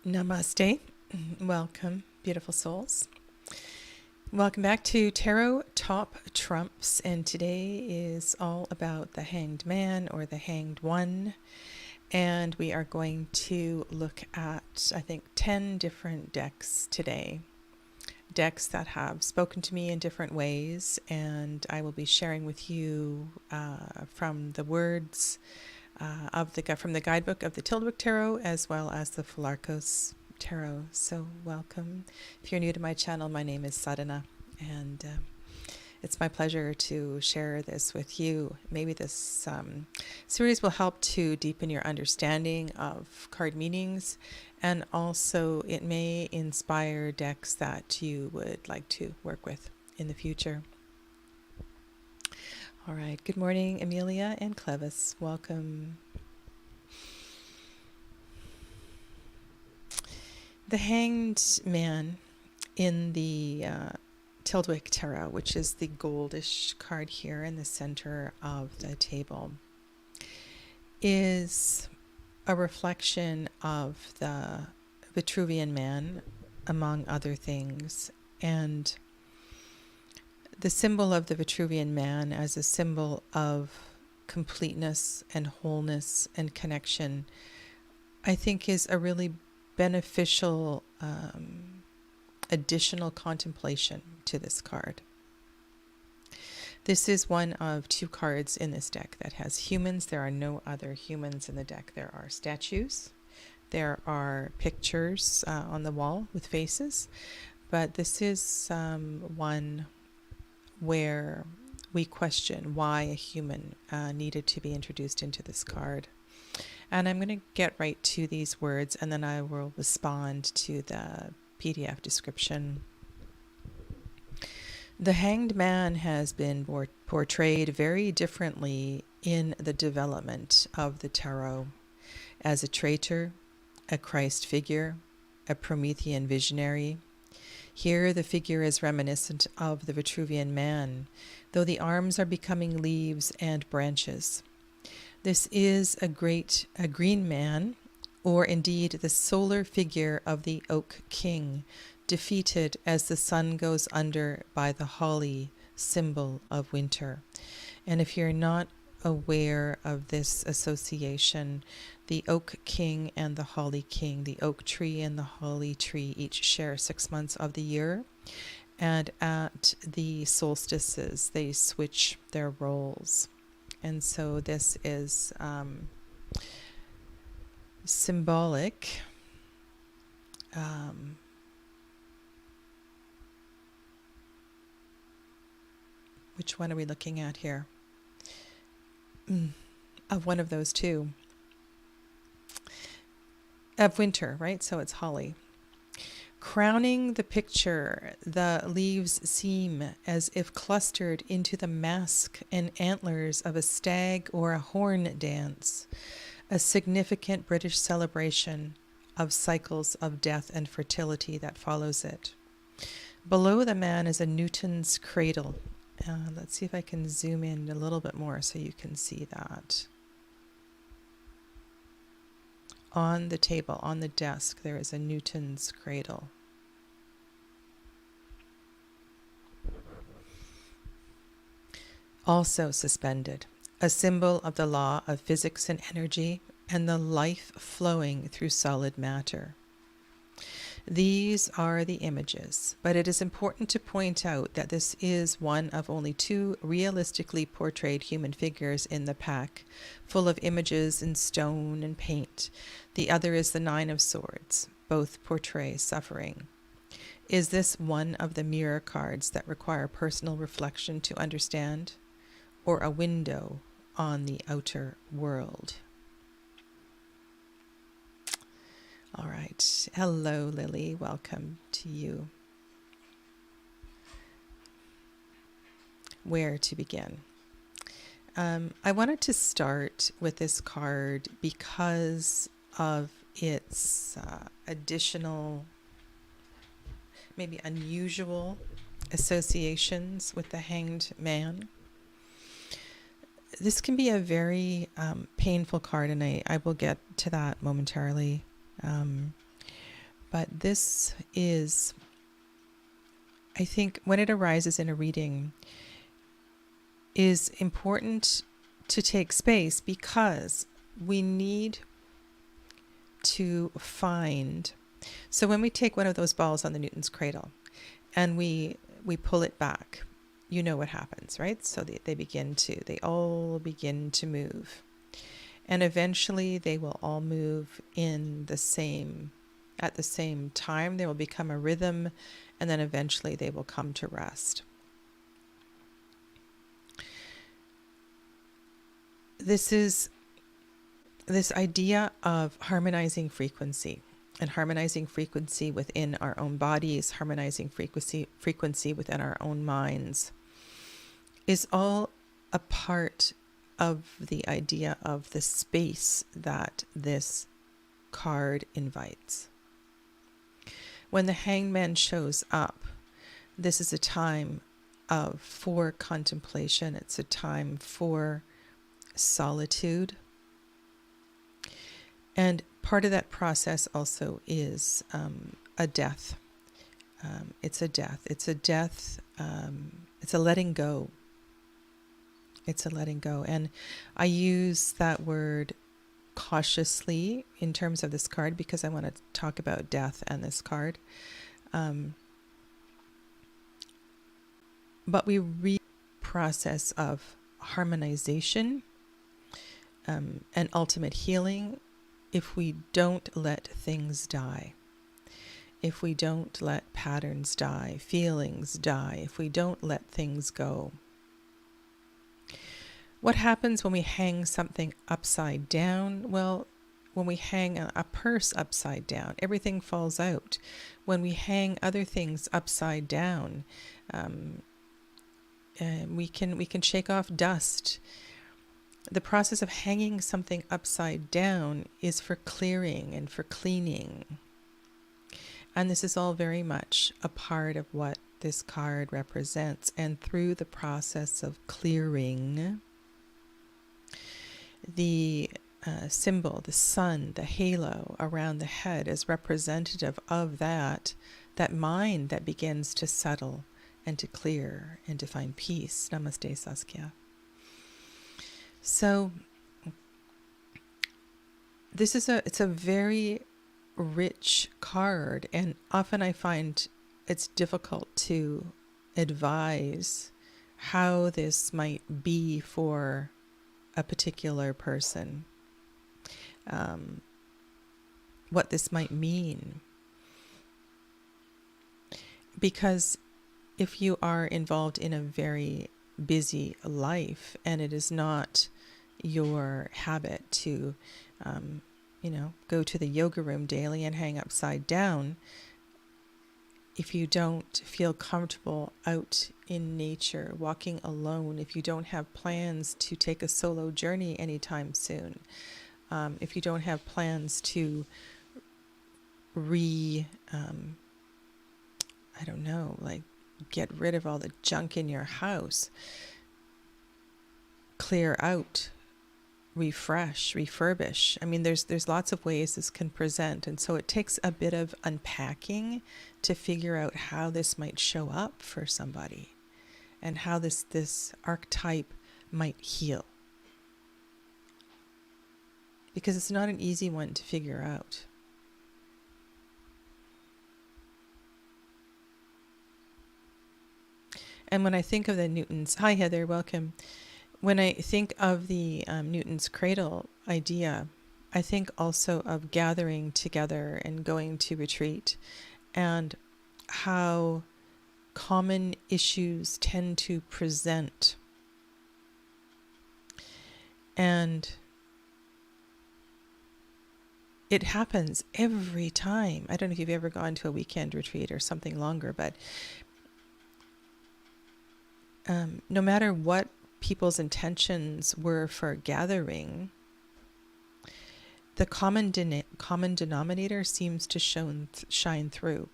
Namaste. Welcome, beautiful souls. Welcome back to Tarot Top Trumps, and today is all about the Hanged Man or the Hanged One, and we are going to look at, I think, 10 different decks today. Decks that have spoken to me in different ways, and I will be sharing with you from the words from the guidebook of the Tildewick Tarot, as well as the Philarkos Tarot. So welcome. If you're new to my channel, my name is Sadhana, and it's my pleasure to share this with you. Maybe this series will help to deepen your understanding of card meanings, and also it may inspire decks that you would like to work with in the future. All right, good morning, Amelia and Clevis. Welcome. The Hanged Man in the Tildewick Tarot, which is the goldish card here in the center of the table, is a reflection of the Vitruvian Man, among other things, and the symbol of the Vitruvian Man as a symbol of completeness and wholeness and connection, I think, is a really beneficial additional contemplation to this card. This is one of two cards in this deck that has humans. There are no other humans in the deck. There are statues. There are pictures on the wall with faces. But this is one where we question why a human needed to be introduced into this card. And I'm going to get right to these words, and then I will respond to the PDF description. The Hanged Man has been portrayed very differently in the development of the tarot, as a traitor, a Christ figure, a Promethean visionary. Here the figure is reminiscent of the Vitruvian Man, though the arms are becoming leaves and branches. This is a green man, or indeed the solar figure of the Oak King, defeated as the sun goes under by the holly, symbol of winter. And if you're not aware of this association, the Oak King and the Holly King, the oak tree and the holly tree, each share 6 months of the year. And at the solstices, they switch their roles. And so this is symbolic. Which one are we looking at here? Of one of those two. Of winter, right? So it's holly. Crowning the picture, the leaves seem as if clustered into the mask and antlers of a stag or a horn dance, a significant British celebration of cycles of death and fertility that follows it. Below the man is a Newton's cradle. Let's see if I can zoom in a little bit more so you can see that. On the table, on the desk, there is a Newton's cradle. Also suspended, a symbol of the law of physics and energy and the life flowing through solid matter. These are the images, but it is important to point out that this is one of only two realistically portrayed human figures in the pack, full of images in stone and paint. The other is the Nine of Swords. Both portray suffering. Is this one of the mirror cards that require personal reflection to understand, or a window on the outer world? All right. Hello, Lily. Welcome to you. Where to begin? I wanted to start with this card because of its additional, maybe unusual associations with the Hanged Man. This can be a very painful card, and I will get to that momentarily. But this is, I think, when it arises in a reading, is important to take space, because we need to find. So when we take one of those balls on the Newton's cradle and we pull it back, you know what happens, right? So they all begin to move. And eventually they will all move at the same time. They will become a rhythm, and then eventually they will come to rest. This is this idea of harmonizing frequency, and harmonizing frequency within our own bodies, harmonizing frequency within our own minds, is all a part of the idea of the space that this card invites. When the Hanged Man shows up, this is a time for contemplation. It's a time for solitude. And part of that process also is a death. It's a death. It's a death. It's a letting go. It's a letting go. And I use that word cautiously in terms of this card, because I want to talk about death and this card. But we read the process of harmonization and ultimate healing if we don't let things die. If we don't let patterns die, feelings die, if we don't let things go. What happens when we hang something upside down? Well, when we hang a purse upside down, everything falls out. When we hang other things upside down, we can shake off dust. The process of hanging something upside down is for clearing and for cleaning. And this is all very much a part of what this card represents. And through the process of clearing, the symbol, the sun, the halo around the head is representative of that mind that begins to settle and to clear and to find peace. Namaste, Saskia. So it's a very rich card, and often I find it's difficult to advise how this might be for a particular person, what this might mean. Because if you are involved in a very busy life and it is not your habit to, go to the yoga room daily and hang upside down, if you don't feel comfortable out in nature, walking alone, if you don't have plans to take a solo journey anytime soon, if you don't have plans to get rid of all the junk in your house, clear out, refresh, refurbish. I mean, there's lots of ways this can present, and so it takes a bit of unpacking to figure out how this might show up for somebody and how this archetype might heal. Because it's not an easy one to figure out. And when I think of the Newton's, hi Heather, welcome. When I think of the Newton's cradle idea, I think also of gathering together and going to retreat, and how common issues tend to present. And it happens every time. I don't know if you've ever gone to a weekend retreat or something longer, but no matter what people's intentions were for gathering, the common denominator seems to shine through.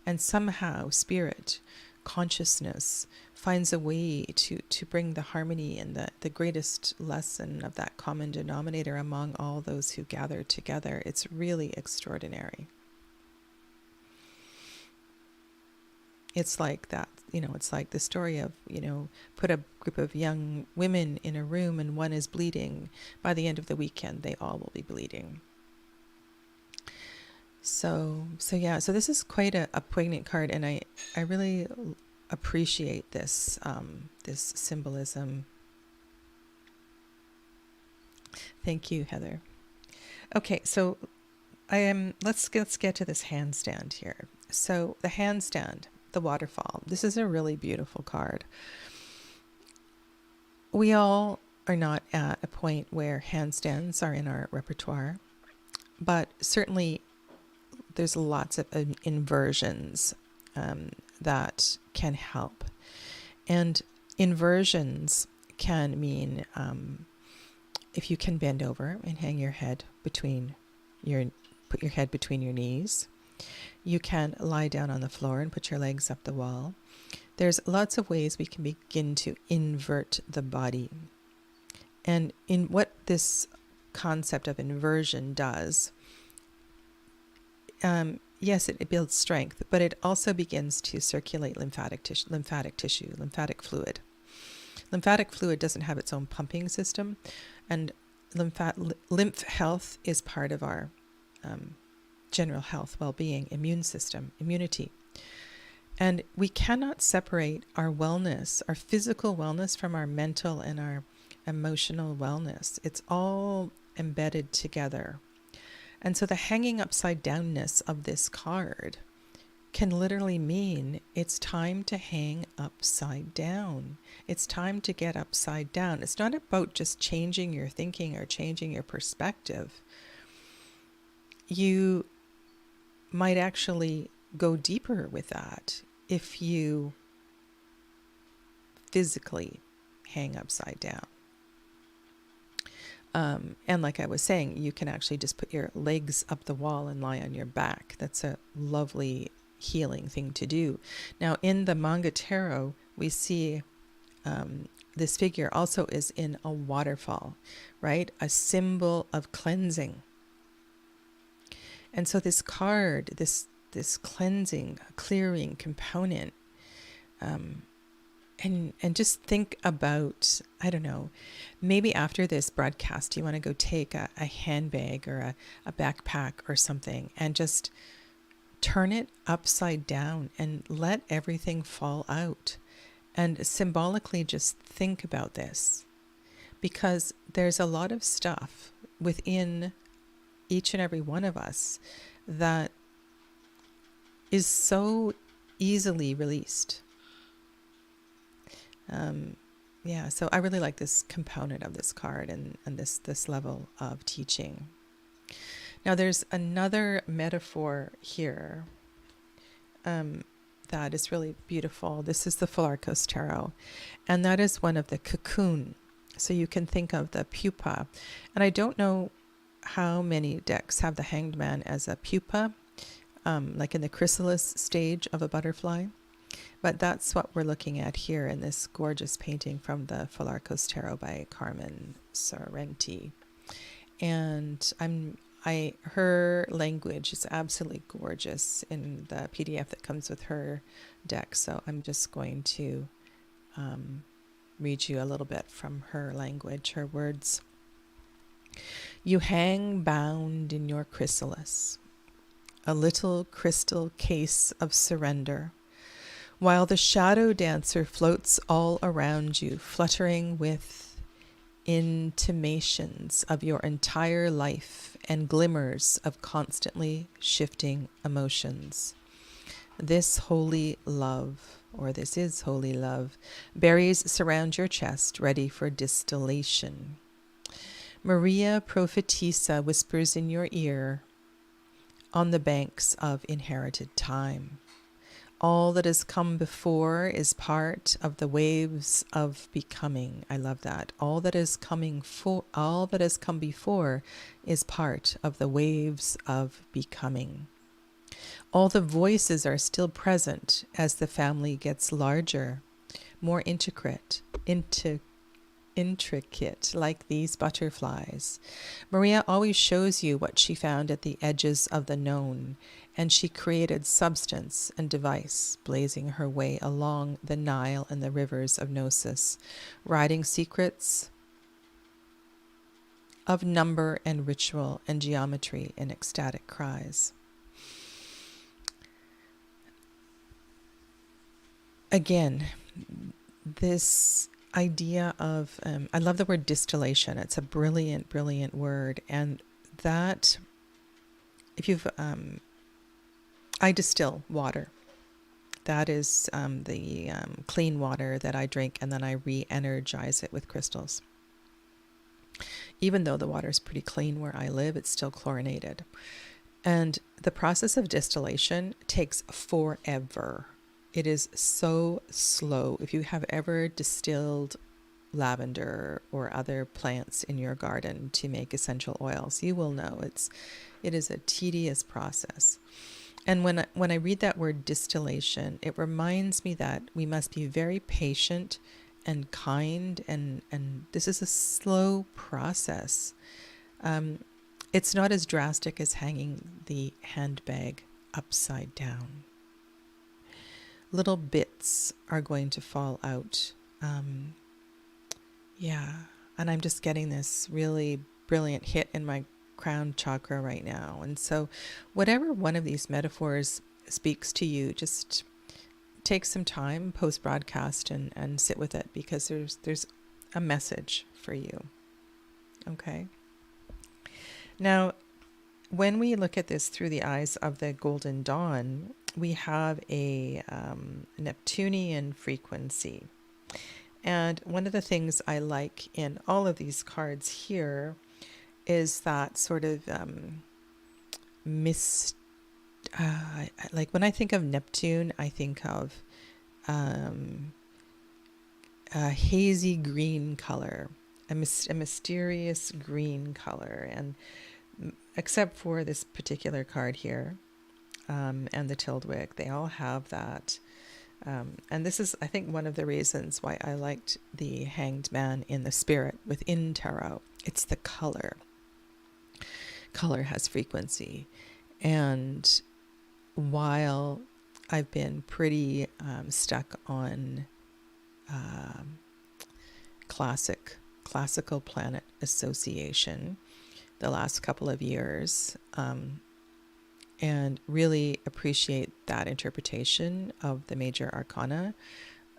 And somehow spirit, consciousness, finds a way to bring the harmony and the greatest lesson of that common denominator among all those who gather together. It's really extraordinary. It's like that, it's like the story of, put a group of young women in a room and one is bleeding. By the end of the weekend, they all will be bleeding. So this is quite a poignant card, and I really appreciate this this symbolism. Thank you, Heather. Okay, so let's get to this handstand here. So the handstand, the waterfall. This is a really beautiful card. We all are not at a point where handstands are in our repertoire, but certainly there's lots of inversions that can help. And inversions can mean if you can bend over and hang your head put your head between your knees. You can lie down on the floor and put your legs up the wall. There's lots of ways we can begin to invert the body. And in what this concept of inversion does, yes, it builds strength, but it also begins to circulate lymphatic tissue, lymphatic fluid. Lymphatic fluid doesn't have its own pumping system, and lymph health is part of our general health, well-being, immune system, immunity. And we cannot separate our wellness, our physical wellness, from our mental and our emotional wellness. It's all embedded together. And so the hanging upside downness of this card can literally mean it's time to hang upside down. It's time to get upside down. It's not about just changing your thinking or changing your perspective. You might actually go deeper with that if you physically hang upside down. And like I was saying, you can actually just put your legs up the wall and lie on your back. That's a lovely healing thing to do. Now, in the manga tarot, we see this figure also is in a waterfall, right? A symbol of cleansing. And so this card, this cleansing, clearing component, and just think about, I don't know, maybe after this broadcast, you want to go take a handbag or a backpack or something and just turn it upside down and let everything fall out. And symbolically just think about this, because there's a lot of stuff within each and every one of us that is so easily released. So I really like this component of this card and this level of teaching. Now there's another metaphor here that is really beautiful. This is the FINALISTS tarot, and that is one of the cocoon. So you can think of the pupa, and I don't know how many decks have the Hanged Man as a pupa, like in the chrysalis stage of a butterfly. But that's what we're looking at here in this gorgeous painting from the FINALISTS tarot by Carmen Sorrenti. And her language is absolutely gorgeous in the PDF that comes with her deck. So I'm just going to read you a little bit from her language, her words. You hang bound in your chrysalis, a little crystal case of surrender, while the shadow dancer floats all around you, fluttering with intimations of your entire life and glimmers of constantly shifting emotions. This holy love, or this is holy love, berries surround your chest, ready for distillation. Maria Prophetessa whispers in your ear, on the banks of inherited time. All that has come before is part of the waves of becoming. I love that. All that has come before is part of the waves of becoming. All the voices are still present as the family gets larger, more integrative, intricate, like these butterflies. Maria always shows you what she found at the edges of the known, and she created substance and device, blazing her way along the Nile and the rivers of Gnosis, writing secrets of number and ritual and geometry in ecstatic cries. Again, this idea of, I love the word distillation. It's a brilliant, brilliant word. And that, if you've, I distill water. That is the clean water that I drink, and then I re-energize it with crystals. Even though the water is pretty clean where I live, it's still chlorinated. And the process of distillation takes forever. It is so slow. If you have ever distilled lavender or other plants in your garden to make essential oils, you will know it is a tedious process. And when I read that word distillation, it reminds me that we must be very patient and kind, and this is a slow process. It's not as drastic as hanging the handbag upside down. Little bits are going to fall out. And I'm just getting this really brilliant hit in my crown chakra right now. And so whatever one of these metaphors speaks to you, just take some time post-broadcast and sit with it, because there's a message for you. Okay? Now, when we look at this through the eyes of the Golden Dawn, we have a Neptunian frequency. And one of the things I like in all of these cards here is that sort of like when I think of Neptune, I think of a hazy green color, a mysterious green color. And except for this particular card here and the Tildwick, they all have that. And this is, I think, one of the reasons why I liked the Hanged Man in the Spirit within tarot. It's the color. Color has frequency. And while I've been pretty stuck on classical planet association the last couple of years, and really appreciate that interpretation of the major arcana,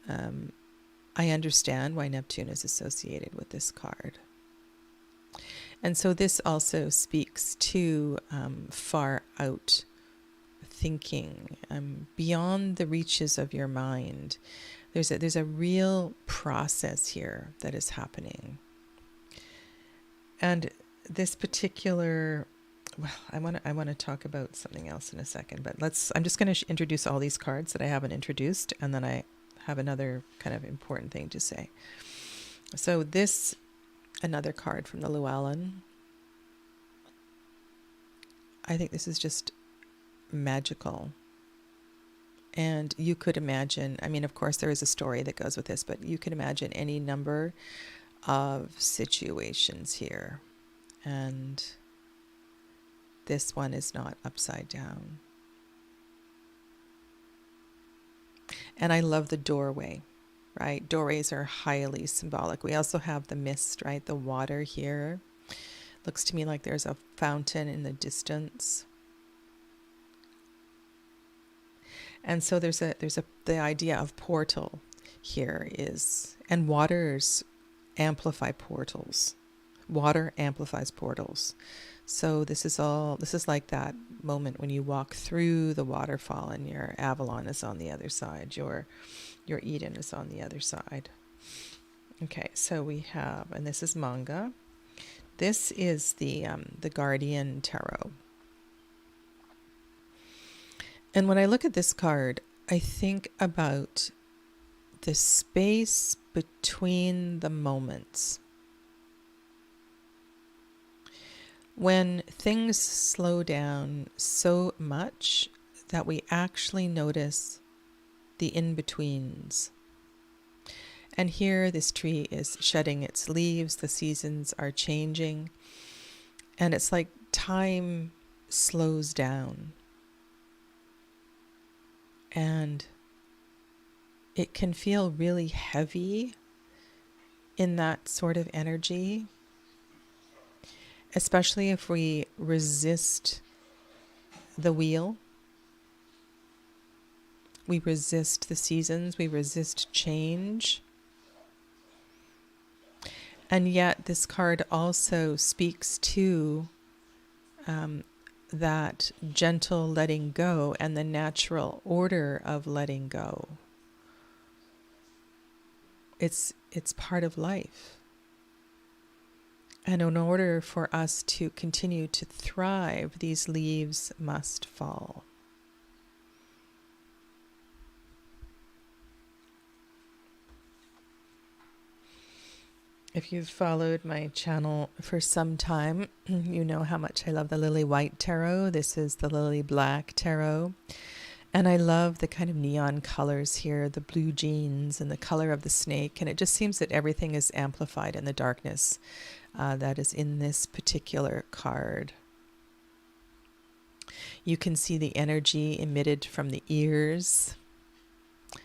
I understand why Neptune is associated with this card. And so this also speaks to far out thinking, beyond the reaches of your mind. There's a real process here that is happening. And this particular, well, I want to talk about something else in a second, but I'm just going to introduce all these cards that I haven't introduced, and then I have another kind of important thing to say. So this, another card from the Llewellyn. I think this is just magical. And you could imagine, I mean, of course, there is a story that goes with this, but you could imagine any number of situations here. And this one is not upside down. And I love the doorway, right? Doorways are highly symbolic. We also have the mist, right? The water here. Looks to me like there's a fountain in the distance. And so the idea of portal here is, and waters amplify portals. Water amplifies portals. So this is like that moment when you walk through the waterfall and your Avalon is on the other side, your Eden is on the other side. Okay, so we have, and this is manga. This is the Guardian Tarot. And when I look at this card, I think about the space between the moments. When things slow down so much that we actually notice the in-betweens. And here this tree is shedding its leaves, the seasons are changing, and it's like time slows down. And it can feel really heavy in that sort of energy, especially if we resist the wheel. We resist the seasons, we resist change. And yet this card also speaks to that gentle letting go and the natural order of letting go. It's part of life. And in order for us to continue to thrive, these leaves must fall. If you've followed my channel for some time, you know how much I love the Lily White Tarot. This is the Lily Black Tarot. And I love the kind of neon colors here, the blue jeans and the color of the snake. And it just seems that everything is amplified in the darkness that is in this particular card. You can see the energy emitted from the ears.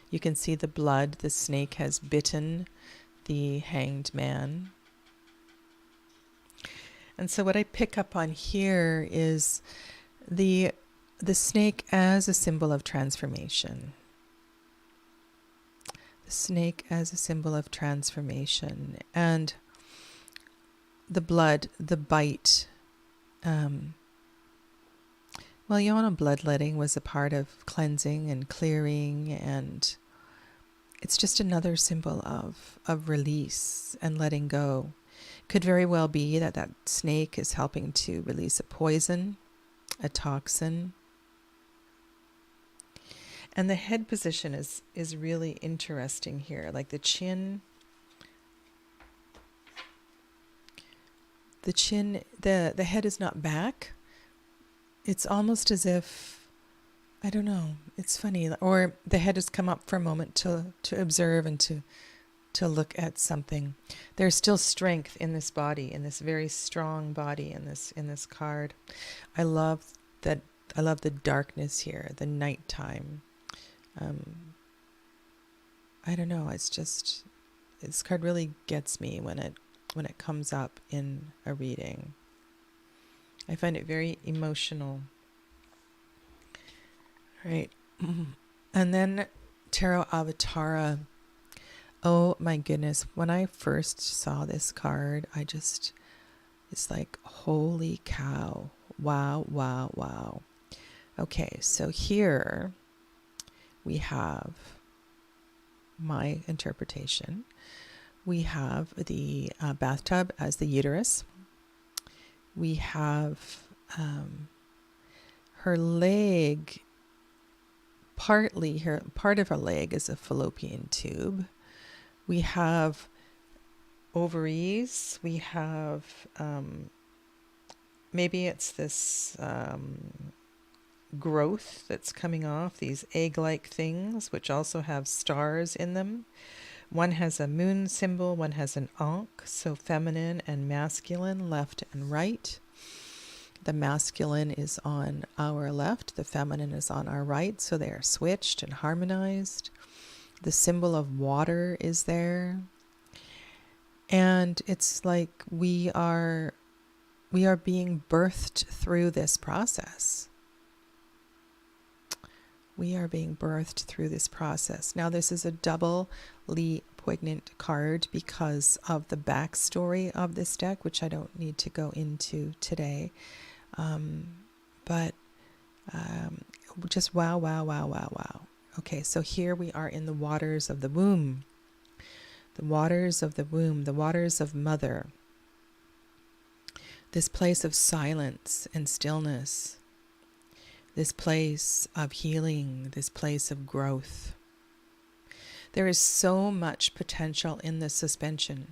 You can see the blood the snake has bitten the hanged man. And so what I pick up on here is the snake as a symbol of transformation. The snake as a symbol of transformation. And the blood, the bite. Bloodletting was a part of cleansing and clearing, and it's just another symbol of release and letting go. Could very well be that snake is helping to release a poison, a toxin. And the head position is really interesting here. Like the chin, the head is not back. It's almost as if, I don't know, it's funny. Or the head has come up for a moment to observe and to look at something. There's still strength in this body, in this very strong body in this card. I love that. I love the darkness here, the nighttime. I don't know. It's just, this card really gets me when it comes up in a reading. I find it very emotional. Right. And then Tarot Avatara. Oh my goodness. When I first saw this card, it's like, holy cow. Wow, wow, wow. Okay, so here we have my interpretation. We have the bathtub as the uterus. We have her leg. Part of her leg is a fallopian tube. We have ovaries. We have maybe it's this growth that's coming off, these egg-like things, which also have stars in them. One has a moon symbol, one has an ankh, so feminine and masculine, left and right. The masculine is on our left, the feminine is on our right, so they are switched and harmonized. The symbol of water is there. And it's like we are being birthed through this process. We are being birthed through this process. Now, this is a doubly poignant card because of the backstory of this deck, which I don't need to go into today. But just wow, wow, wow, wow, wow. Okay, so here we are in the waters of the womb. The waters of the womb, the waters of mother. This place of silence and stillness. This place of healing, this place of growth. There is so much potential in the suspension,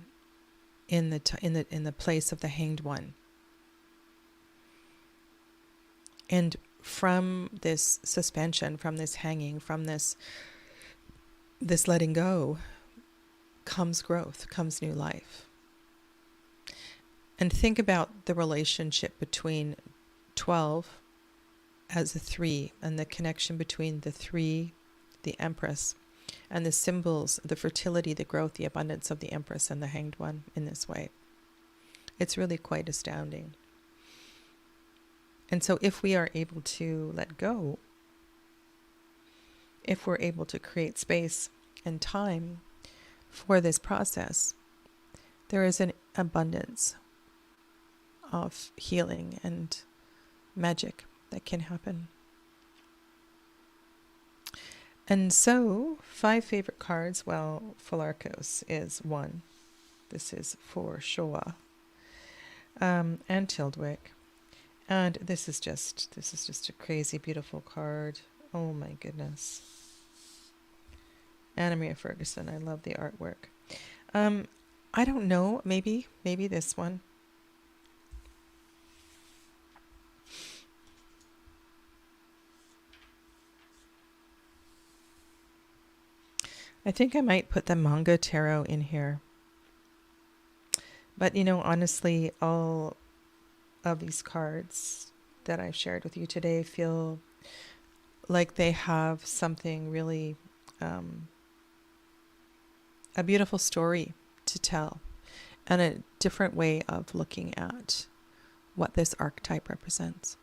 in the place of the hanged one. And from this suspension, from this hanging, from this letting go, comes growth, comes new life. And think about the relationship between 12 as a 3 and the connection between the 3, the Empress, and the symbols, the fertility, the growth, the abundance of the Empress and the Hanged One in this way. It's really quite astounding. And so if we are able to let go, if we're able to create space and time for this process, there is an abundance of healing and magic that can happen. And so, 5 favorite cards. Well, Philarkos is 1. This is for Showa. And Tildwick. And this is just a crazy, beautiful card. Oh my goodness. Anna Maria Ferguson. I love the artwork. I don't know. Maybe this one. I think I might put the manga tarot in here. But, honestly, all of these cards that I've shared with you today feel like they have something really, a beautiful story to tell and a different way of looking at what this archetype represents.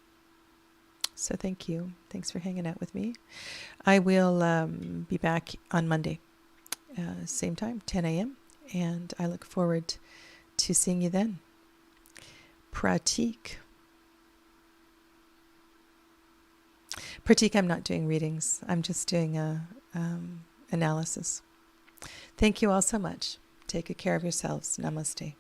So thank you. Thanks for hanging out with me. I will be back on Monday. Same time, 10 a.m. And I look forward to seeing you then. Pratik. Pratik, I'm not doing readings. I'm just doing analysis. Thank you all so much. Take good care of yourselves. Namaste.